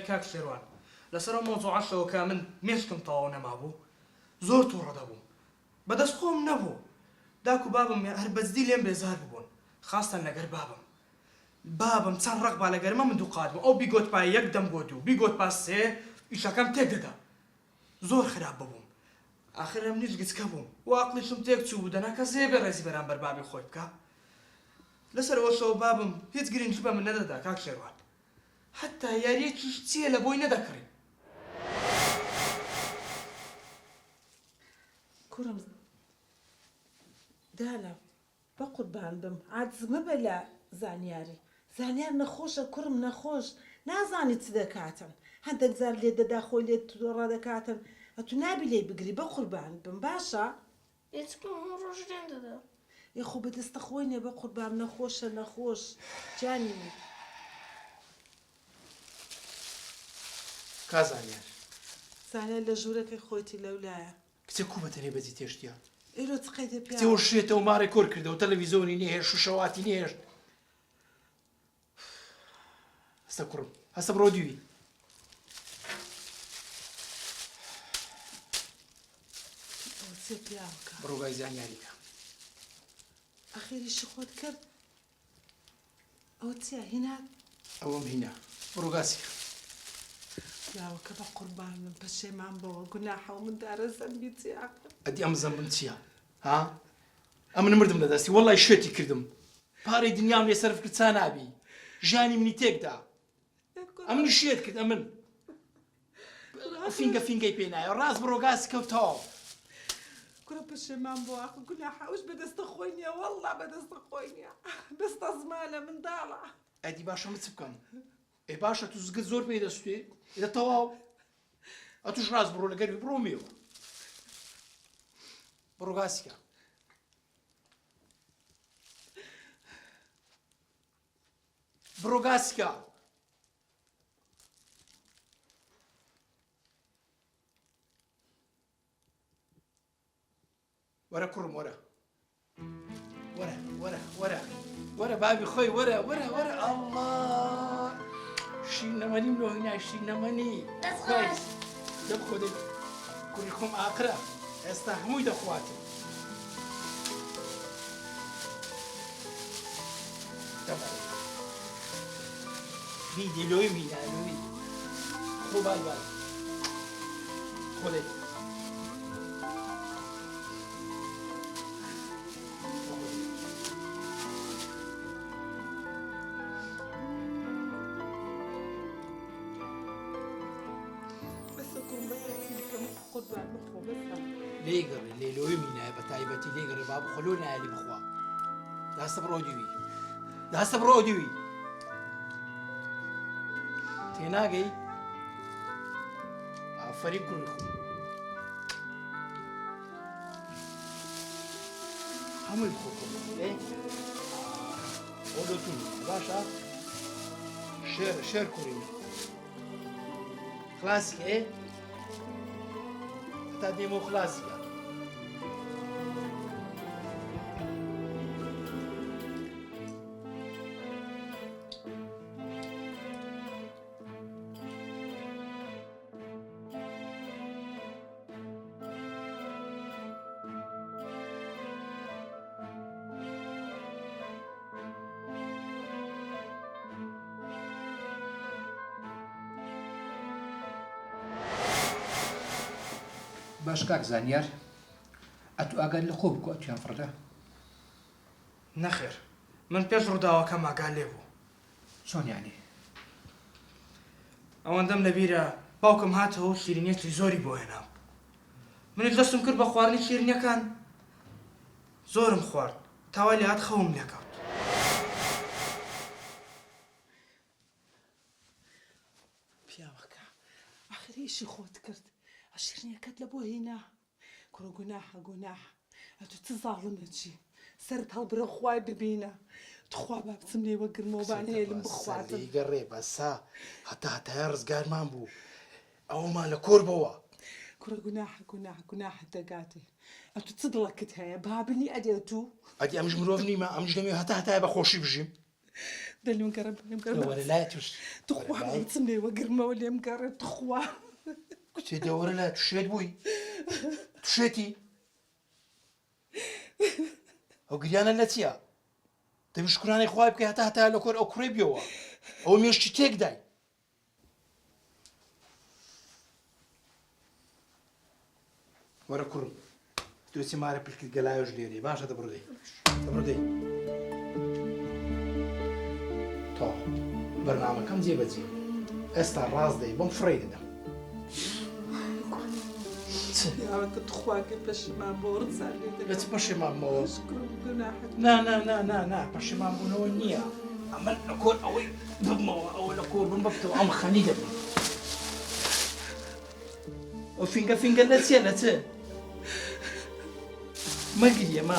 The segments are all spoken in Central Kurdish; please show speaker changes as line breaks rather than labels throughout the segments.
کاک شێروان لەسەر مۆزوعەشەوە کە من مێشکم تەواو نەمابوو زۆر تووڕە دەبووم بەدەست خۆم نەبوو داک و بابم هەر بەجددی لێم بێزار ببوون خاستان لەگەر بابم چەند ڕق با لەگەرمە من دوو قاتم ئەو بیگۆت پای یەک دەم بۆ دوو بیگۆت پاس سێ ئیشەکەم تێک دەدا زۆر خراپ ببووم ئاخر منیش گچکە بووم واقلیشم تێک چوو بوو دەنا کەسێ بێ ڕێزی بەرامبەر بابی خۆی بکە لەسەر ئەوەشەوە بابم هیچ گرنگی بە من نەدەدا کاک شێروان حتا یاریەکیش چییە لە بۆی نەدەکڕی
کوڕم دانا بە قوربان بم عاجز مەبە لە زانیار نەخۆشە کوڕم نەخۆش نازانی چ دەکاتن هەندێک جار لێ دەدا خۆی لێ تووڕە دەکاتن ئەتو نابی لێ بگری بە قوربان بم باشە
هیچکم هەموو ڕۆژ لێم دەدا
یخۆ بەدەستە خۆی نێ بە قوربان نەخۆش جانی من زانیار لە ژوورەکەی خۆیتی لەولایە
کچە کو بەتەنێ بەجی تێشتیا
ئێرۆ چقەیتە پیا
کچەوە شێتەوە مارێ کۆر کردەوە تەلەڤیزۆنی نێهێشت و شەواتی نێهێشت هەستە کوڕم هەستە بڕۆ دووی
چێ پیاوەکە
بڕۆگای زانیاریکە
ئەخێریشی خۆت کرد ئەوە چیە هینات
ئەوەم هینە بڕۆگاسیکە
پیاوەکە بە قوربانم پەشێمان بەوە گوناحە و من دارە زەنبی چیاکە
ئەدی ئەم زەمبم چییە ها ئەم مردم لە دەستی وەڵای شێتی کردم پارەی دنیام لێ سەرف کرد چا نابی ژیانی منی تێکدا ئەمنی شێت کرد ئەمن فینگەی پێ نایە ڕاست بڕۆگاسی کەوتەوە
کوڕە پەشێمان بۆ ئاخ گوناحەوش بەدەستە خۆی نییە وەڵڵا بەدەستە خۆی نییە دەستە زمانە منداڵە
ئەدی باشە من چ بکەم ئێ باشە تو زگت زۆر پێی دەستێ ئێدە تەواو ئەتوش ڕاست بڕۆ لەگەری بڕۆ مێوە بڕۆگاسیکە بڕۆگاسیکە وەرە کوڕم وەرە بابی خۆی وەرە ئەڵڵا شینەمەنی مرۆڤینای شینەمەنی دەب خۆدە کوڕی خۆم ئاقرە ئێستا هەمووی دەخواتم بیدی لۆی مینالۆی خۆ بای خۆ لێ لێگەڕێ لێلۆی مینایە بە تایبەتی لێگەڕێ با بخۆلۆ نایلی بخوا داستە بڕۆ دیوی تێناگەی ئافەری کوڕی خۆ هەمووی خۆ ئۆلۆتون باشە شێر کوڕی خلاسیکە تا دێمە خلاسیکە
باش کاک زانیار ئەتو ئاگات لە خۆ بکۆ ئەتویان فڕدا
نەخێر من پێش ڕووداوەکەم ئاگا لێ بوو
چۆن یانی
ئەوەندەم لەبیرە باوکم هاتەوە و شیرینیەتی زۆری بۆ هێنام منیش دەستم کرد بە خواردنی شیرینیەکان زۆرم خوارد تاوای لە هات خەوم لێکەوت
پیاوەکە ئاخریشی خۆت کرد ئەشیرنیەکەت لە بۆ هینا کوڕە گوناحە ئەتو چ زاڵمە چی سەرت هەڵبرە خوای ببینە تخوا با بچم لێوە گرمەوەبان هێلم بخواتم
گەڕێ بەسا هەتایە ڕزگارمان بوو ئەومان لە کۆر بەوە
کوڕە گوناحە دەگاتێ ئەتو چ دڵەکت هەیە بابنی ئەدێ تو
ئەدی ئەمش مرۆڤ نیمە ئەمش دەمێ هەتایە بە خۆشی بژیم
دليون قرب ليم قرب
ولا لا توش
تخوا تسمي وقرمه وليم قرب تخوا
كنت دور لا تشيد بوي تشيتي او قريانا نتيا تبي شكراني خواب كي حتى لكور او كريبيو او ميش تيك داي ورا كرم توسي مارا بلك قلايوش ليري باشا تبردي تو برنامج كم زي بزي استا راس دي بم فريد ده
يا ولد تخوا كيفاش ما بورد زعلي
لا تبشي مع مو
شكرا جناحك
نا بشي مع مو نية عمل لكور اوي بمو او لكور بمبتو ام خنيدة وفينجا لا تسي ما قلي ما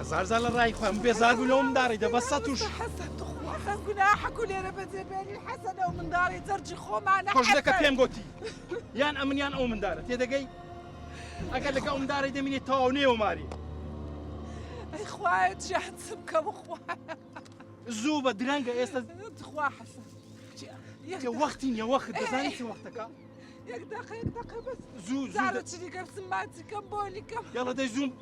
هزار زال راي خوام بيزار بلوم داري ده بس توش
حسن تخوا حسن جناحك ولي انا بدي بالي حسن او من داري ترجي خو معنا
خوش لك بيم قوتي يان امن يان او من داري تيدا جاي اقل لك او من داري ده مني تاوني وماري
اي خوات جهد سبكه وخوا
الزوبة درانجا استا
تخوا حسن
يا وقتين يا وقت بزاني سي وقتك
يا دقيقة بس
زو
زعلت شدي كم سمعتي كم بولي كم
يلا داي زوم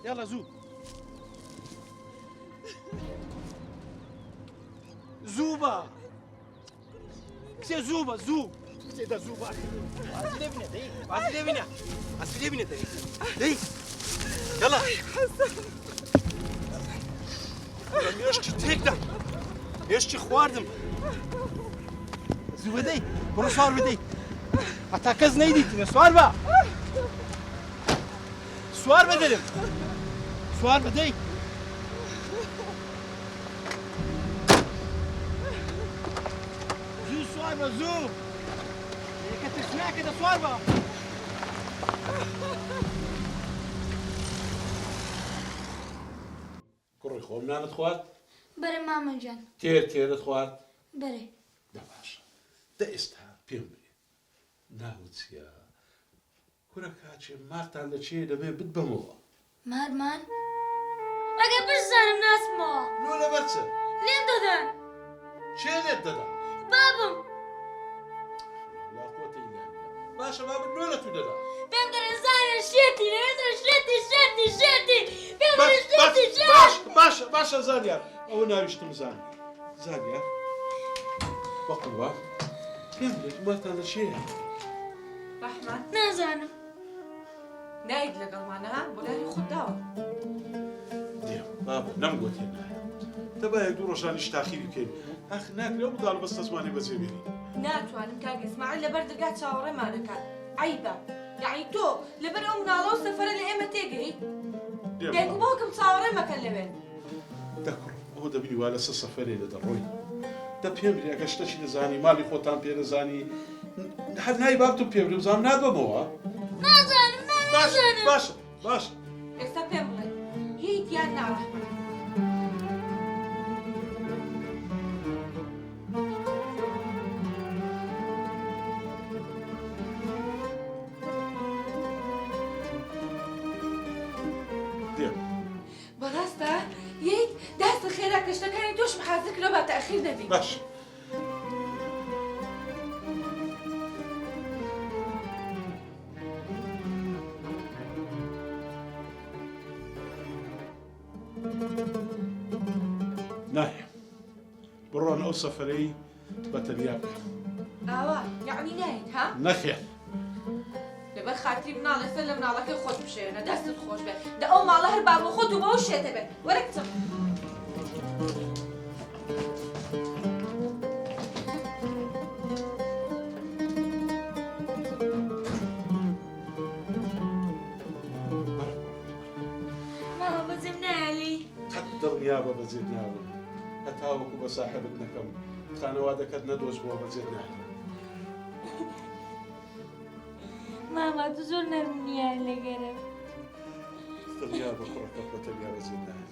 يلا زو زوبا كسي زوبا كسي دا زوبا عسلي دي يلا ميشتي تيك دا ميشتي خواردم زوبا دي برو صار بدي اتاكز نيدي سوار بدلم سوار بدي زو كتسمع كده سوار
كوري خو منان خوات
بري ماما جان
تير خوات
بري
دا باشا دا استها بيمري ناوتسيا كورا كاتشي مارتان دا شي دا بي بدبمو
مارمان اگه بش زارم ناس ما
لولا برسا
لين دادن
شي ليت دادا
بابم
لا قوة إلا بالله باشا بابا لولا تو دادا
بيمدر زارم شيتي بيمدر شيتي
باشا زانيار او ناويشتم زانيار بقوا بيمري مارتان دا شي
رحمة
نازانم
نايد لقل معناها ولا هي خداوة
ديو بابا نم قوتي هنا تبا يقدروا عشان يشتاخيري كين اخ ناك لو بدال بس تسمعني بزيبيني
ناتو أنا كاك اسماعيل لبرد قاعد شاوري ما كان عيبة يعني تو لبر أمنا لو سفر اللي إما تيجي ديكو بوكم تصاوري ما كان لبن
دكر هو دبني ولا سفري لدروي ده بيمري اگشتشي دزاني مالي خوتان بير زاني هر ناي بابتو بيمري بزام نادو موا
نازانم
باشا
استفهمي هي ديالنا رحمة
ديو
براستا تەخیر دەبی.
باش. نایە بڕۆن ئەو سەفەرەی بە تەنیا بکە.
ئاوا یعنی نایت ها؟
نەخێر.
لەبەر خاتری مناڵێ سەر لە مناڵەکەی خۆت بشێنە دەستت خۆش بێت دە ئەو ماڵە هەر بابە خۆت و بەو شێتە بێت وەرە کچم.
ماما بەجێم نایەلی.
قەت دڵنیا بە بەجێت ناوە هەتا وەکو بە ساحبت نەکەم خانەوادەکەت نەدۆش بۆ بەجێت ناوە.
ماما تو زۆر نەرمیە لەگەرم.
دڵنیا بە کوڕەکەت بە تەنیا بەجێت ناوە.